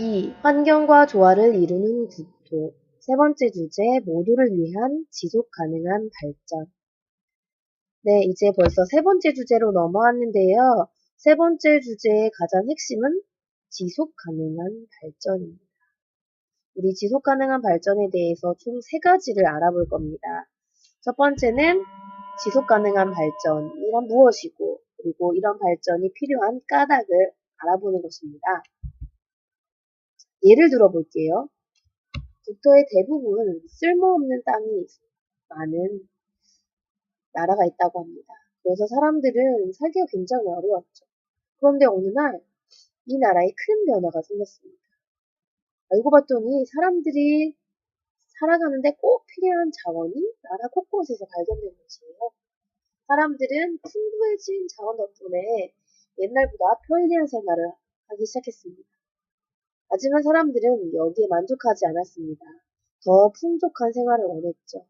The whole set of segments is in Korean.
2. 환경과 조화를 이루는 국토. 세 번째 주제, 모두를 위한 지속 가능한 발전. 네, 이제 벌써 세 번째 주제로 넘어왔는데요. 세 번째 주제의 가장 핵심은 지속 가능한 발전입니다. 우리 지속 가능한 발전에 대해서 총 세 가지를 알아볼 겁니다. 첫 번째는 지속 가능한 발전이란 무엇이고, 그리고 이런 발전이 필요한 까닭을 알아보는 것입니다. 예를 들어 볼게요. 국토의 대부분 쓸모없는 땅이 많은 나라가 있다고 합니다. 그래서 사람들은 살기가 굉장히 어려웠죠. 그런데 어느 날 이 나라에 큰 변화가 생겼습니다. 알고 봤더니 사람들이 살아가는데 꼭 필요한 자원이 나라 곳곳에서 발견된 것이에요. 사람들은 풍부해진 자원 덕분에 옛날보다 편리한 생활을 하기 시작했습니다. 하지만 사람들은 여기에 만족하지 않았습니다. 더 풍족한 생활을 원했죠.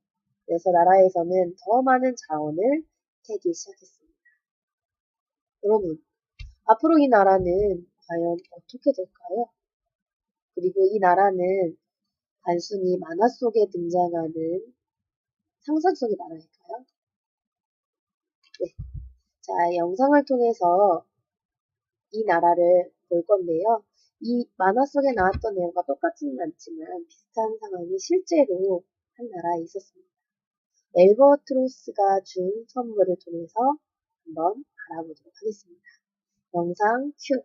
그래서 나라에서는 더 많은 자원을 캐기 시작했습니다. 여러분, 앞으로 이 나라는 과연 어떻게 될까요? 그리고 이 나라는 단순히 만화 속에 등장하는 상상 속의 나라일까요? 네. 자, 영상을 통해서 이 나라를 볼 건데요. 이 만화 속에 나왔던 내용과 똑같지는 않지만 비슷한 상황이 실제로 한 나라에 있었습니다. 엘버트로스가 준 선물을 통해서 한번 알아보도록 하겠습니다. 영상 큐!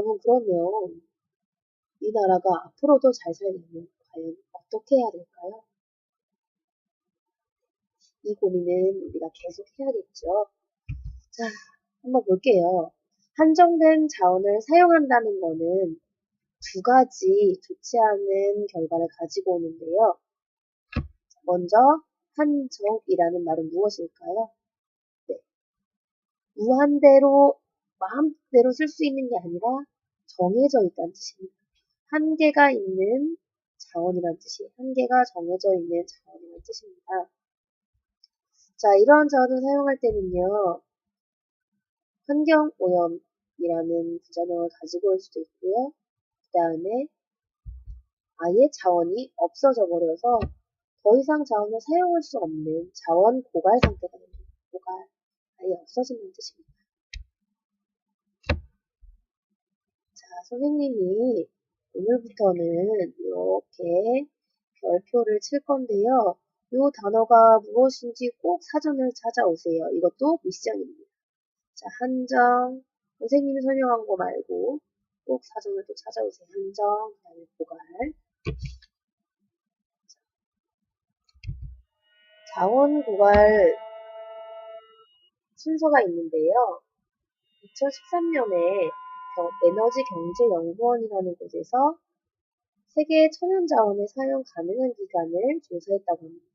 여러분, 그러면 이 나라가 앞으로도 잘 살려면 과연 어떻게 해야 될까요? 이 고민은 우리가 계속 해야겠죠. 자, 한번 볼게요. 한정된 자원을 사용한다는 거는 두 가지 좋지 않은 결과를 가지고 오는데요. 먼저 한정이라는 말은 무엇일까요? 네, 무한대로 마음대로 쓸 수 있는 게 아니라 정해져 있다는 뜻입니다. 한계가 있는 자원이라는 뜻이에요. 한계가 정해져 있는 자원이라는 뜻입니다. 자, 이러한 자원을 사용할 때는요, 환경오염이라는 부작용을 가지고 올 수도 있고요. 그 다음에 아예 자원이 없어져 버려서 더 이상 자원을 사용할 수 없는 자원 고갈 상태가 됩니다. 고갈, 아예 없어지는 뜻입니다. 자, 선생님이 오늘부터는 이렇게 별표를 칠 건데요. 이 단어가 무엇인지 꼭 사전을 찾아오세요. 이것도 미션입니다. 자, 한정. 선생님이 설명한 거 말고 꼭 사전을 또 찾아오세요. 한정, 그 다음에 고갈. 자원 고갈 순서가 있는데요. 2013년에 에너지경제연구원이라는 곳에서 세계 천연자원의 사용 가능한 기간을 조사했다고 합니다.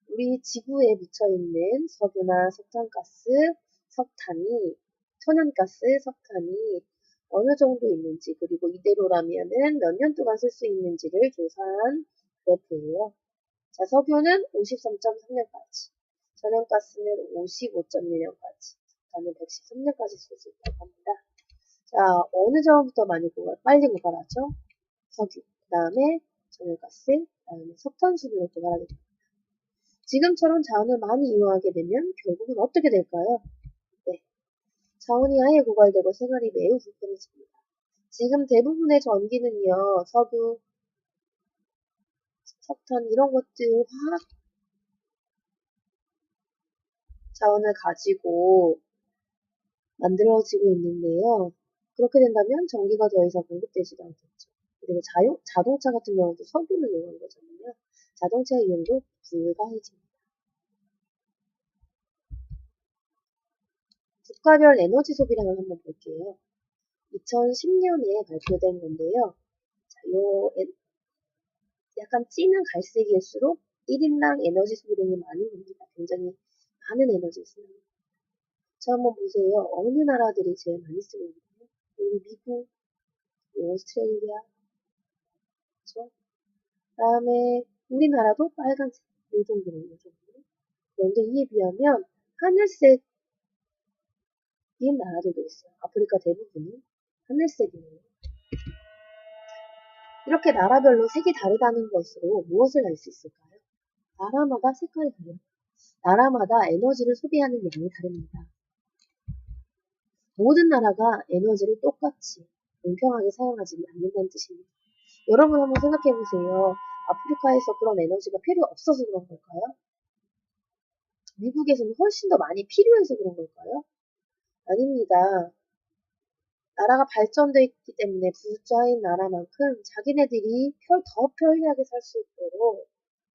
우리 지구에 묻혀있는 석유나 석탄가스, 석탄이, 천연가스, 석탄이 어느 정도 있는지, 그리고 이대로라면은 몇 년 동안 쓸 수 있는지를 조사한 그래프예요. 자, 석유는 53.3년까지, 천연가스는 55.1년까지, 석탄은 113년까지 쓸 수 있다고 합니다. 자, 어느 점부터 많이 빨리 고갈하죠? 석유, 그 다음에 천연가스, 그 다음에 석탄수를 고갈하게 됩니다. 지금처럼 자원을 많이 이용하게 되면 결국은 어떻게 될까요? 네, 자원이 아예 고갈되고 생활이 매우 불편해집니다. 지금 대부분의 전기는요, 석유, 석탄 이런 것들 화학 자원을 가지고 만들어지고 있는데요. 그렇게 된다면 전기가 더 이상 공급되지도 않겠죠. 그리고 자동차 같은 경우도 석유를 이용한 거잖아요. 자동차 이용도 불가해집니다. 국가별 에너지 소비량을 한번 볼게요. 2010년에 발표된 건데요. 자, 약간 진한 갈색일수록 1인당 에너지 소비량이 많은 겁니다. 굉장히 많은 에너지를 씁니다. 자, 한번 보세요. 어느 나라들이 제일 많이 쓰고 있나요? 여기 미국, 오스트레일리아, 그렇죠? 다음에 우리나라도 빨간색, 이 정도로, 이 정도. 그런데 이에 비하면 하늘색인 나라들도 있어요. 아프리카 대부분은 하늘색이에요. 이렇게 나라별로 색이 다르다는 것으로 무엇을 알 수 있을까요? 나라마다 색깔이 다릅니다. 나라마다 에너지를 소비하는 양이 다릅니다. 모든 나라가 에너지를 똑같이 공평하게 사용하지 않는다는 뜻입니다. 여러분 한번 생각해 보세요. 아프리카에서 그런 에너지가 필요 없어서 그런 걸까요? 미국에서는 훨씬 더 많이 필요해서 그런 걸까요? 아닙니다. 나라가 발전되어 있기 때문에 부자인 나라만큼 자기네들이 더 편리하게 살 수 있도록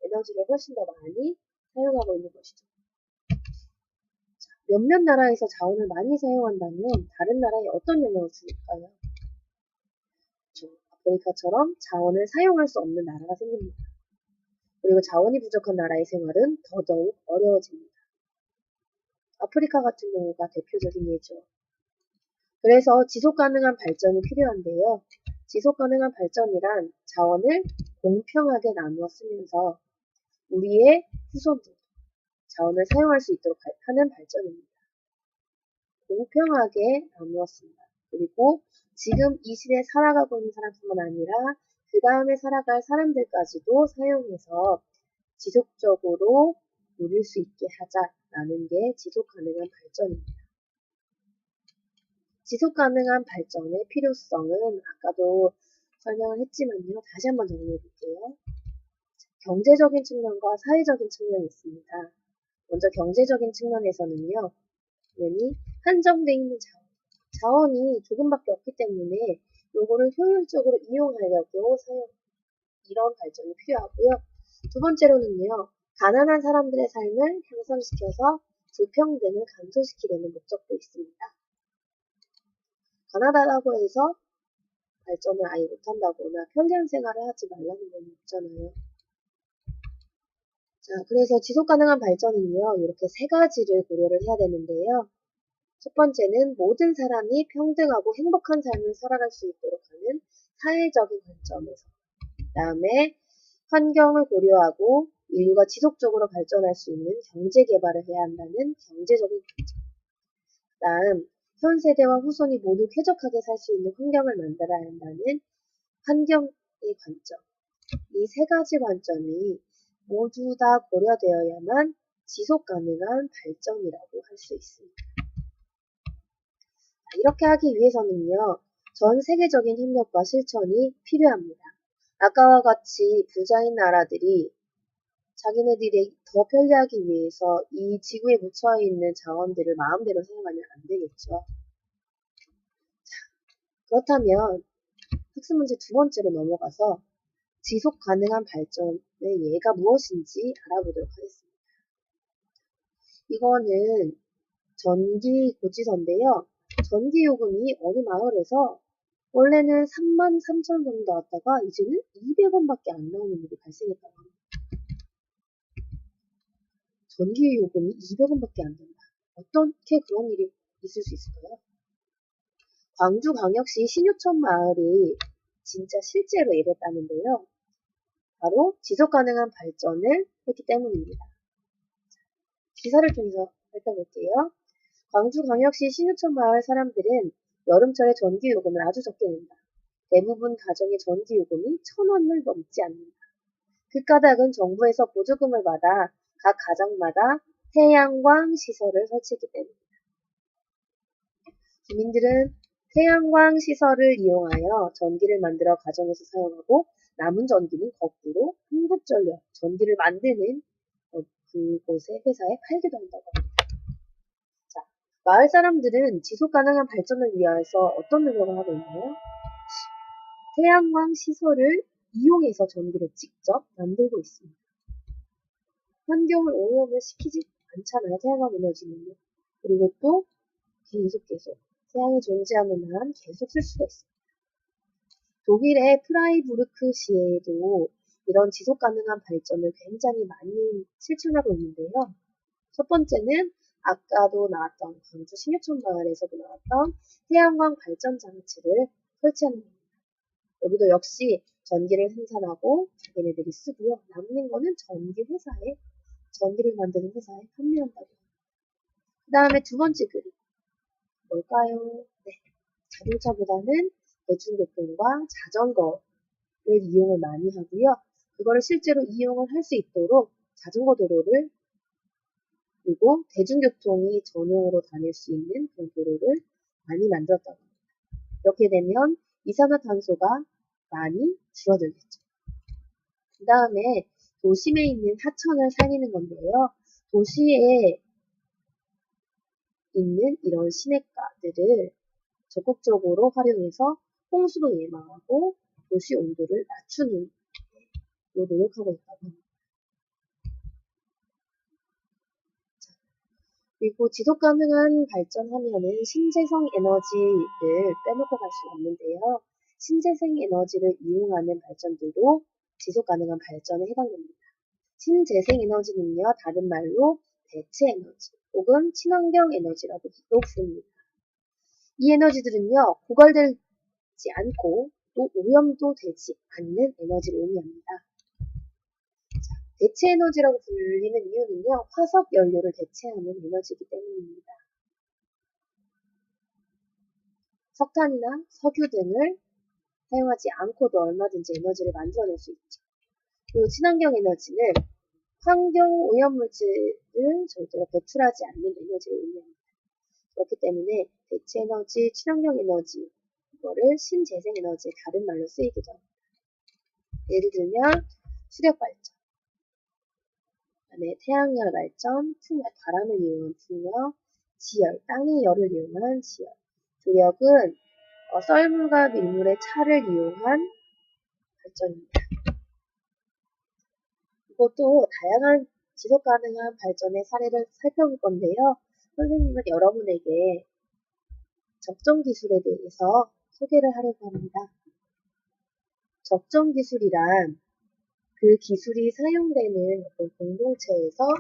에너지를 훨씬 더 많이 사용하고 있는 것이죠. 몇몇 나라에서 자원을 많이 사용한다면 다른 나라에 어떤 영향을 줄까요? 아프리카처럼 자원을 사용할 수 없는 나라가 생깁니다. 그리고 자원이 부족한 나라의 생활은 더더욱 어려워집니다. 아프리카 같은 경우가 대표적인 예죠. 그래서 지속가능한 발전이 필요한데요. 지속가능한 발전이란 자원을 공평하게 나누어 쓰면서 우리의 후손들, 자원을 사용할 수 있도록 하는 발전입니다. 공평하게 나누었습니다. 그리고 지금 이 시대에 살아가고 있는 사람뿐만 아니라 그 다음에 살아갈 사람들까지도 사용해서 지속적으로 누릴 수 있게 하자라는 게 지속가능한 발전입니다. 지속가능한 발전의 필요성은 아까도 설명을 했지만요. 다시 한번 정리해 볼게요. 경제적인 측면과 사회적인 측면이 있습니다. 먼저 경제적인 측면에서는요. 당연히 한정되어 있는 자원이 조금밖에 없기 때문에 요거를 효율적으로 이용하려고 이런 발전이 필요하고요. 두 번째로는요, 가난한 사람들의 삶을 향상시켜서 불평등을 감소시키려는 목적도 있습니다. 가난하다고 해서 발전을 아예 못한다거나 편리한 생활을 하지 말라는 건 없잖아요. 자, 그래서 지속가능한 발전은요, 이렇게 세 가지를 고려를 해야 되는데요. 첫 번째는 모든 사람이 평등하고 행복한 삶을 살아갈 수 있도록 하는 사회적인 관점에서, 그 다음에 환경을 고려하고 인류가 지속적으로 발전할 수 있는 경제 개발을 해야 한다는 경제적인 관점, 그 다음 현 세대와 후손이 모두 쾌적하게 살 수 있는 환경을 만들어야 한다는 환경의 관점, 이 세 가지 관점이 모두 다 고려되어야만 지속 가능한 발전이라고 할 수 있습니다. 이렇게 하기 위해서는요, 전 세계적인 협력과 실천이 필요합니다. 아까와 같이 부자인 나라들이 자기네들이 더 편리하기 위해서 이 지구에 묻혀있는 자원들을 마음대로 사용하면 안 되겠죠. 그렇다면 학습 문제 두 번째로 넘어가서 지속 가능한 발전의 예가 무엇인지 알아보도록 하겠습니다. 이거는 전기 고지서인데요. 전기 요금이 어느 마을에서 원래는 33,000원 정도 나왔다가 이제는 200원밖에 안 나오는 일이 발생했다고 합니다. 전기 요금이 200원밖에 안 된다. 어떻게 그런 일이 있을 수 있을까요? 광주광역시 신유천 마을이 진짜 실제로 이랬다는데요. 바로 지속가능한 발전을 했기 때문입니다. 기사를 통해서 살펴볼게요. 광주광역시 신유천 마을 사람들은 여름철에 전기요금을 아주 적게 낸다. 대부분 가정의 전기요금이 1,000원을 넘지 않는다. 그 까닭은 정부에서 보조금을 받아 각 가정마다 태양광 시설을 설치했기 때문입니다. 주민들은 태양광 시설을 이용하여 전기를 만들어 가정에서 사용하고 남은 전기는 거꾸로 한국전력, 전기를 만드는 그곳의 회사에 팔기도 한다고 합니다. 자, 마을 사람들은 지속 가능한 발전을 위해서 어떤 노력을 하고 있나요? 태양광 시설을 이용해서 전기를 직접 만들고 있습니다. 환경을 오염을 시키지 않잖아요, 태양광 에너지는요. 그리고 또 계속 태양이 존재하는 한 계속 쓸 수가 있습니다. 독일의 프라이부르크 시에도 이런 지속 가능한 발전을 굉장히 많이 실천하고 있는데요. 첫 번째는 아까도 나왔던 광주 신유천 마을에서도 나왔던 태양광 발전 장치를 설치하는 겁니다. 여기도 역시 전기를 생산하고 자기네들이 쓰고요. 남는 거는 전기 회사에, 전기를 만드는 회사에 판매한다고 합니다. 그 다음에 두 번째 그림. 뭘까요? 네. 자동차보다는 대중교통과 자전거를 이용을 많이 하고요. 그거를 실제로 이용을 할 수 있도록 자전거 도로를, 그리고 대중교통이 전용으로 다닐 수 있는 그런 도로를 많이 만들었다고 합니다. 이렇게 되면 이산화탄소가 많이 줄어들겠죠. 그 다음에 도심에 있는 하천을 살리는 건데요. 도시에 있는 이런 시냇가들을 적극적으로 활용해서 홍수도 예방하고 도시 온도를 낮추는 노력하고 있다고 합니다. 그리고 지속 가능한 발전하면은 신재생 에너지를 빼놓고 갈 수 없는데요. 신재생 에너지를 이용하는 발전들도 지속 가능한 발전에 해당됩니다. 신재생 에너지는요, 다른 말로 대체 에너지 혹은 친환경 에너지라고도 부릅니다. 이 에너지들은요, 고갈되지 않고 또 오염도 되지 않는 에너지를 의미합니다. 대체 에너지라고 불리는 이유는요, 화석 연료를 대체하는 에너지이기 때문입니다. 석탄이나 석유 등을 사용하지 않고도 얼마든지 에너지를 만들어낼 수 있죠. 그리고 친환경 에너지는 환경 오염물질을 절대로 배출하지 않는 에너지를 의미합니다. 그렇기 때문에 대체 에너지, 친환경 에너지, 이거를 신재생 에너지의 다른 말로 쓰이기도 합니다. 예를 들면 수력 발전, 그다음에 태양열 발전, 풍력, 바람을 이용한 풍력, 지열, 땅의 열을 이용한 지열, 조력은 썰물과 밀물의 차를 이용한 발전입니다. 이것도 다양한 지속 가능한 발전의 사례를 살펴볼 건데요. 선생님은 여러분에게 적정 기술에 대해서 소개를 하려고 합니다. 적정 기술이란 그 기술이 사용되는 어떤 공동체에서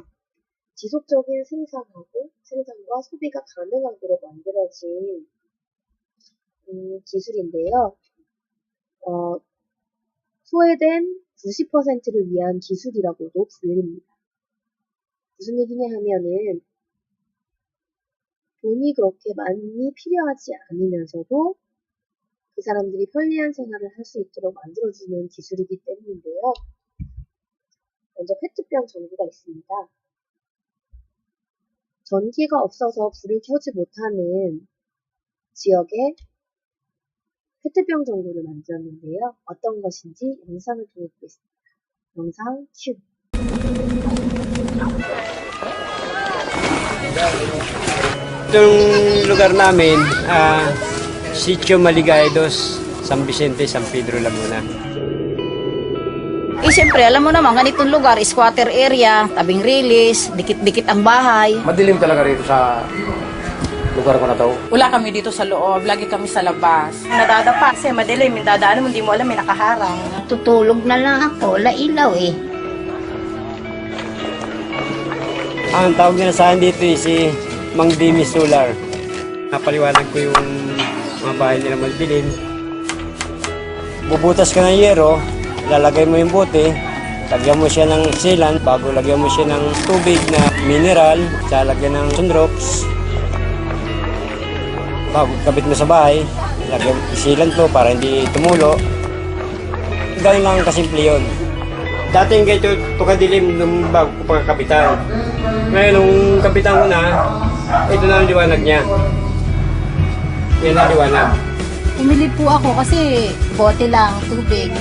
지속적인 생산과 소비가 가능하도록 만들어진 기술인데요. 소외된 90%를 위한 기술이라고도 불립니다. 무슨 얘기냐 하면은 돈이 그렇게 많이 필요하지 않으면서도 그 사람들이 편리한 생활을 할 수 있도록 만들어주는 기술이기 때문인데요. 먼저 페트병 전구가 있습니다. 전기가 없어서 불을 켜지 못하는 지역에 페트병 전구를 만들었는데요. 어떤 것인지 영상을 통해 보겠습니다. 영상 큐! Itong lugar namin, Sitio Maligaydos, San Vicente, San Pedro, Laguna. Siyempre, alam mo naman, ganitong lugar, squatter area, tabing release, dikit-dikit ang bahay. Madilim talaga rito sa lugar ko na to. Wala kami dito sa loob, lagi kami sa labas. Nadadapa kasi madilim, yung dadaan mo, hindi mo alam, may nakaharang. Tutulog na lang ako, wala ilaw eh. Ang tawag nila sa akin dito si Mang Dimi Solar. Napaliwanag ko yung mga bahay nila madilim. Bubutas ka ng yero, lalagay mo yung bote, lagyan mo siya ng sealant, bago lagyan mo siya ng tubig na mineral, lagyan ng sunrox. Bago kabit mo sa bahay, lagyan sealant mo para hindi tumulo. Ganun lang kasimple yun. Dati yung ganito, kadilim nung bago ko pagkakapitan. Ngayon, nung kapitan ko na, ito na ang liwanag niya. Yan ang liwanag. Umili po ako kasi bote lang, tubig.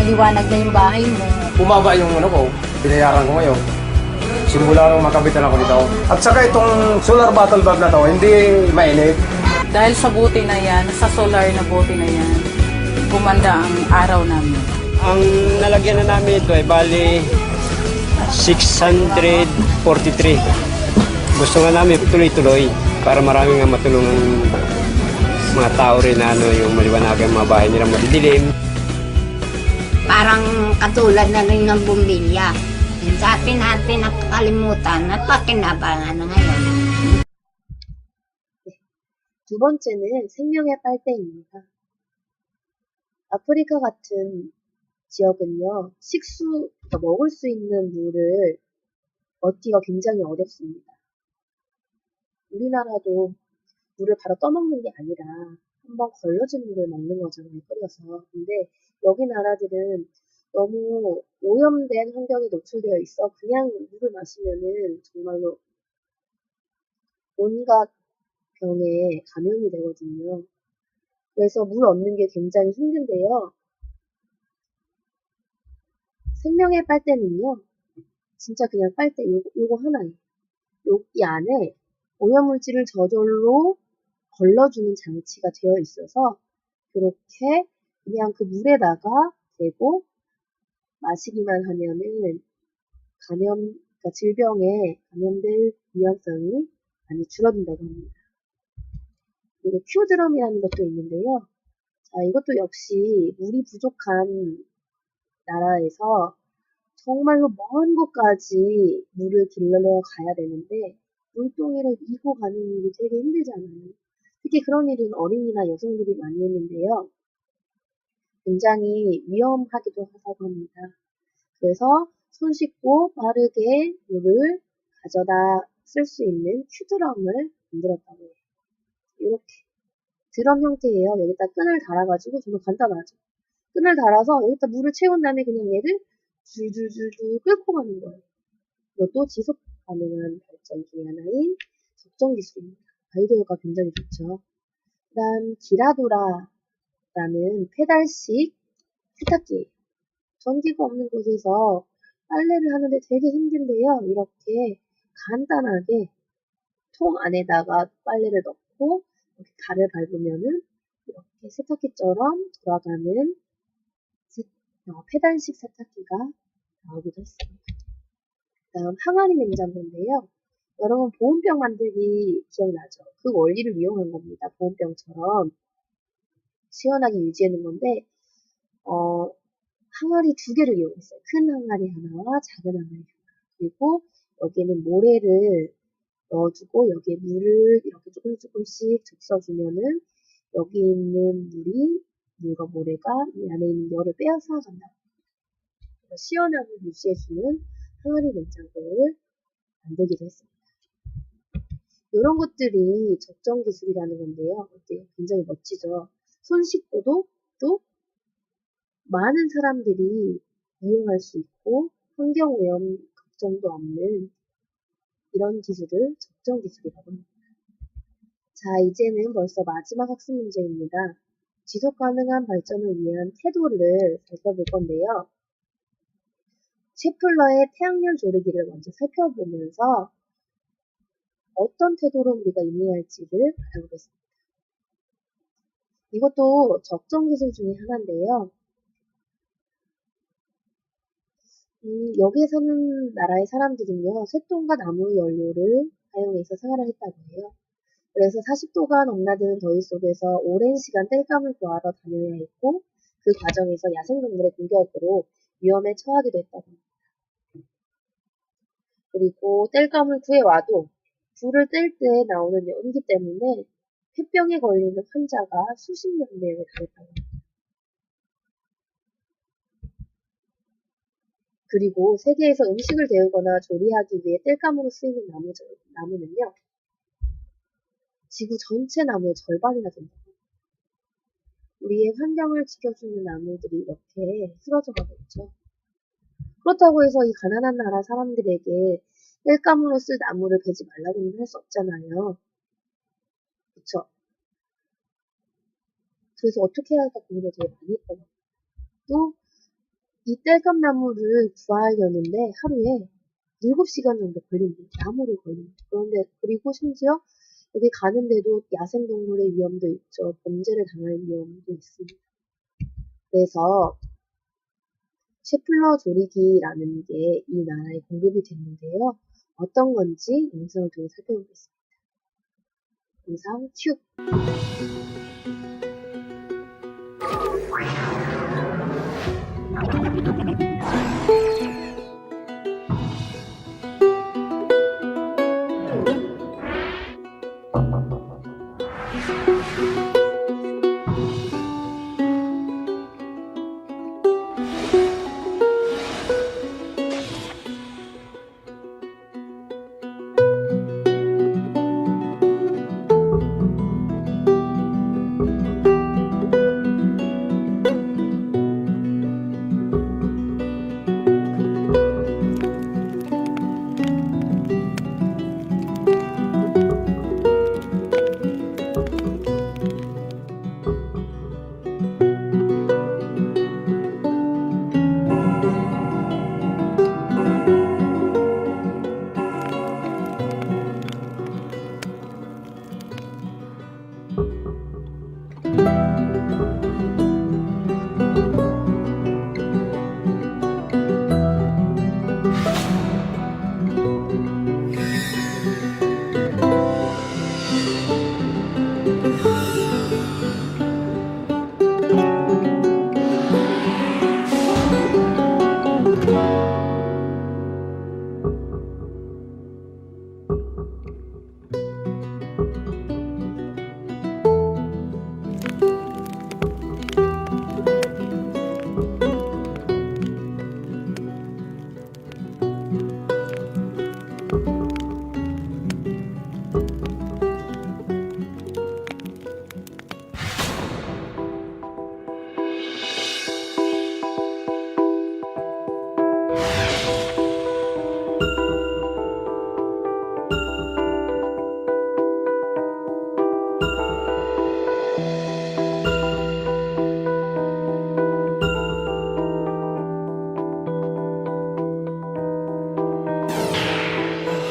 Maliwanag na yung bahay mo. Bumaba yung ko, binayaran ko ngayon. Simula nung makabitan ako dito. At saka itong solar bottle bulb na to, hindi mainit. Dahil sa buti na yan, sa solar na buti na yan, gumanda ang araw namin. Ang nalagyan na namin ito ay bali 643. Gusto nga namin tuloy-tuloy para marami nga matulungan mga tao rin na yung maliwanagan mga bahay nila madidilim. Parang katulad na rin ng bumbilya. Yung dati natin nakakalimutan at pakinabangan na ngayon. 두 번째는 생명의 빨대입니다. 아프리카 같은 지역은요, 그러니까 먹을 수 있는 물을 얻기가 굉장히 어렵습니다. 우리나라도 물을 바로 떠먹는 게 아니라 한번 걸러진 물을 먹는 거잖아요, 끓여서. 근데 여기 나라들은 너무 오염된 환경에 노출되어 있어 그냥 물을 마시면은 정말로 온갖 병에 감염이 되거든요. 그래서 물 얻는 게 굉장히 힘든데요. 생명의 빨대는요, 진짜 그냥 빨대 요거 하나예요. 이 안에 오염물질을 저절로 걸러주는 장치가 되어 있어서 그렇게 그냥 그 물에다가 대고 마시기만 하면은 그러니까 질병에 감염될 위험성이 많이 줄어든다고 합니다. 그리고 큐드럼이라는 것도 있는데요. 자, 이것도 역시 물이 부족한 나라에서 정말로 먼 곳까지 물을 길러 가야 되는데 물동이를 이고 가는 일이 되게 힘들잖아요. 특히 그런 일은 어린이나 여성들이 많이 했는데요. 굉장히 위험하기도 하다고 합니다. 그래서 손 씻고 빠르게 물을 가져다 쓸 수 있는 큐드럼을 만들었다고 해요. 이렇게 드럼 형태예요. 여기다 끈을 달아가지고 정말 간단하죠. 끈을 달아서 여기다 물을 채운 다음에 그냥 얘를 줄줄줄줄 끌고 가는 거예요. 이것도 지속 가능한 발전 중에 하나인 적정 기술입니다. 아이디어가 굉장히 좋죠. 그 다음 기라도라라는 페달식 세탁기예요. 전기가 없는 곳에서 빨래를 하는데 되게 힘든데요. 이렇게 간단하게 통 안에다가 빨래를 넣고 이렇게 가를 밟으면은 이렇게 세탁기처럼 돌아가는 페달식 세탁기가 나오기도 했습니다. 다음 항아리 냉장고인데요. 여러분 보온병 만들기 기억나죠? 그 원리를 이용한 겁니다. 보온병처럼 시원하게 유지하는 건데 항아리 두 개를 이용했어요. 큰 항아리 하나와 작은 항아리 하나. 그리고 여기에는 모래를 넣어주고 여기에 물을 이렇게 조금씩 적셔주면은 여기 있는 물과 모래가 이 안에 있는 열을 빼앗아 간다. 시원하게 유지해주는 항아리 냉장고를 만들기도 했습니다. 이런 것들이 적정 기술이라는 건데요. 어때요? 굉장히 멋지죠? 손 씻고도 또 많은 사람들이 이용할 수 있고 환경오염 걱정도 없는 이런 기술을 적정 기술이라고 합니다. 자, 이제는 벌써 마지막 학습 문제입니다. 지속 가능한 발전을 위한 태도를 살펴볼 건데요. 셰플러의 태양열 조리기를 먼저 살펴보면서 어떤 태도로 우리가 임해야 할지를 알아보겠습니다. 이것도 적정 기술 중에 하나인데요. 여기에 사는 나라의 사람들은요, 쇠똥과 나무 연료를 사용해서 생활을 했다고 해요. 그래서 40도가 넘나드는 더위 속에서 오랜 시간 땔감을 구하러 다녀야 했고, 그 과정에서 야생동물의 공격으로 위험에 처하기도 했다고 합니다. 그리고 땔감을 구해와도 불을 뗄 때 나오는 연기 때문에 폐병에 걸리는 환자가 수십 명에 달했다고 합니다. 그리고 세계에서 음식을 데우거나 조리하기 위해 땔감으로 쓰이는 나무는요, 지구 전체 나무의 절반이나 된다고 합니다. 우리의 환경을 지켜주는 나무들이 이렇게 쓰러져 가고 있죠. 그렇다고 해서 이 가난한 나라 사람들에게 땔감으로 쓸 나무를 베지 말라고는 할 수 없잖아요. 그쵸? 그래서 어떻게 해야 할까 고민을 되게 많이 했던 것 같아요. 또 이 땔감 나무를 구하려는데 하루에 7시간 정도 걸립니다. 나무를 걸립니다. 그런데 그리고 심지어 여기 가는데도 야생동물의 위험도 있죠. 범죄를 당할 위험도 있습니다. 그래서 셰플러 조리기라는 게 이 나라에 공급이 됐는데요. 어떤 건지 영상을 통해 살펴보겠습니다. 영상 큐!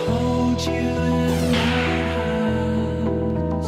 hold you in my arms.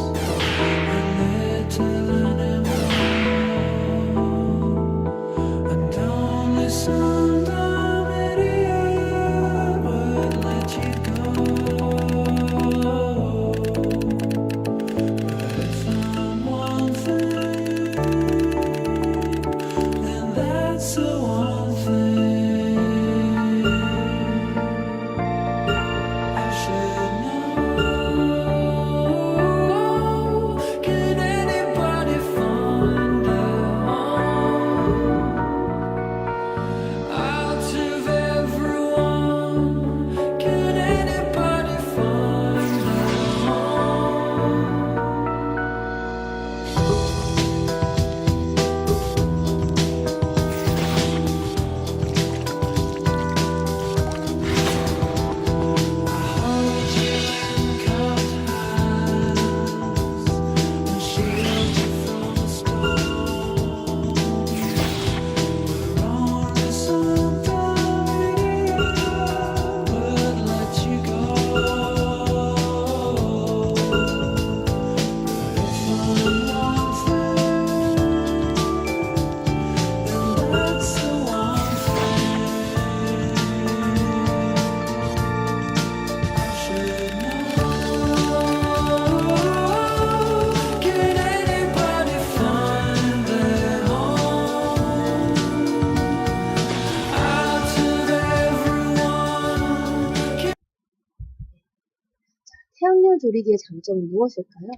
태양열 조리기의 장점은 무엇일까요?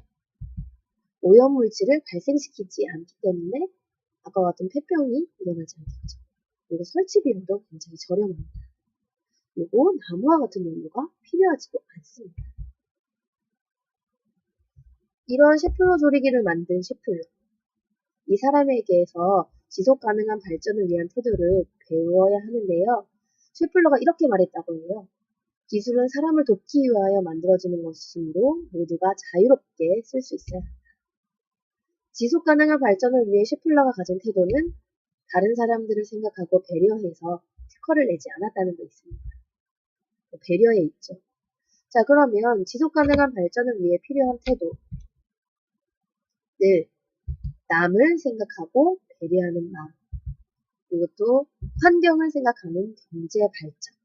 오염물질을 발생시키지 않기 때문에 아까와 같은 폐병이 일어나지 않겠죠. 그리고 설치 비용도 굉장히 저렴합니다. 그리고 나무와 같은 연료가 필요하지도 않습니다. 이런 셰플러 조리기를 만든 셰플러. 이 사람에게서 지속 가능한 발전을 위한 태도를 배워야 하는데요. 셰플러가 이렇게 말했다고 해요. 기술은 사람을 돕기 위하여 만들어지는 것이므로 모두가 자유롭게 쓸 수 있어야 한다. 지속 가능한 발전을 위해 셰플러가 가진 태도는 다른 사람들을 생각하고 배려해서 특허를 내지 않았다는 데 있습니다. 배려에 있죠. 자, 그러면 지속 가능한 발전을 위해 필요한 태도. 늘 남을 생각하고 배려하는 마음. 그리고 또 환경을 생각하는 경제 발전.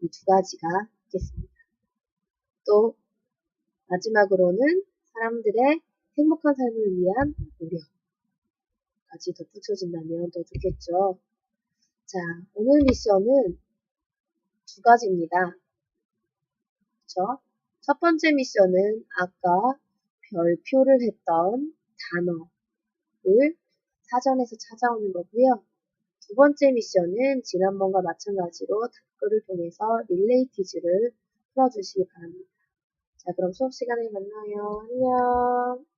이 두 가지가 있겠습니다. 또 마지막으로는 사람들의 행복한 삶을 위한 노력까지 덧붙여진다면 더 좋겠죠. 자, 오늘 미션은 두 가지입니다. 그쵸? 첫 번째 미션은 아까 별표를 했던 단어를 사전에서 찾아오는 거고요. 두 번째 미션은 지난번과 마찬가지로 댓글을 통해서 릴레이 퀴즈를 풀어주시기 바랍니다. 자, 그럼 수업 시간에 만나요. 안녕.